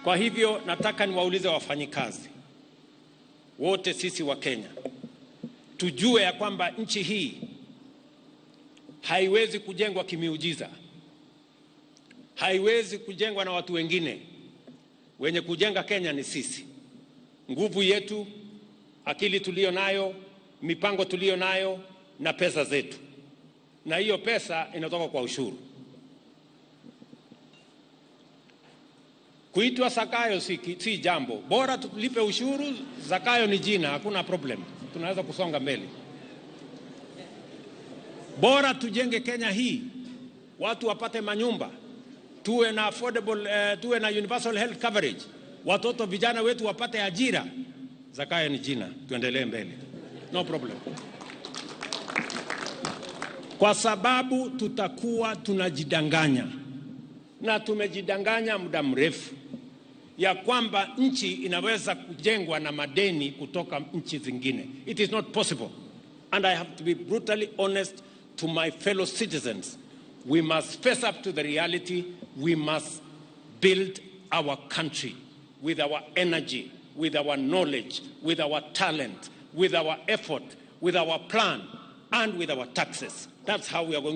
Kwa hivyo nataka niwaulize wafanyikazi wote, sisi wa Kenya tujue ya kwamba nchi hii haiwezi kujengwa kimiujiza, haiwezi kujengwa na watu wengine. Wenye kujenga Kenya ni sisi, nguvu yetu, akili tulio nayo, mipango tulio nayo na pesa zetu, na hiyo pesa inatoka kwa ushuru. Kuitwa Zakayo si jambo, bora tulipe ushuru. Zakayo ni jina, hakuna problem, tunaweza kusonga mbele. Bora tujenge Kenya hii, watu wapate manyumba, tuwe na affordable, tuwe na universal health coverage, watoto vijana wetu wapate ajira. Zakayo ni jina, tuendelee mbele, no problem. Kwa sababu tutakuwa tunajidanganya, na tumejidanganya muda mrefu, ya kwamba nchi inaweza kujengwa na madeni kutoka nchi zingine. It is not possible. And I have to be brutally honest to my fellow citizens. We must face up to the reality. We must build our country with our energy, with our knowledge, with our talent, with our effort, with our plan, and with our taxes. That's how we are going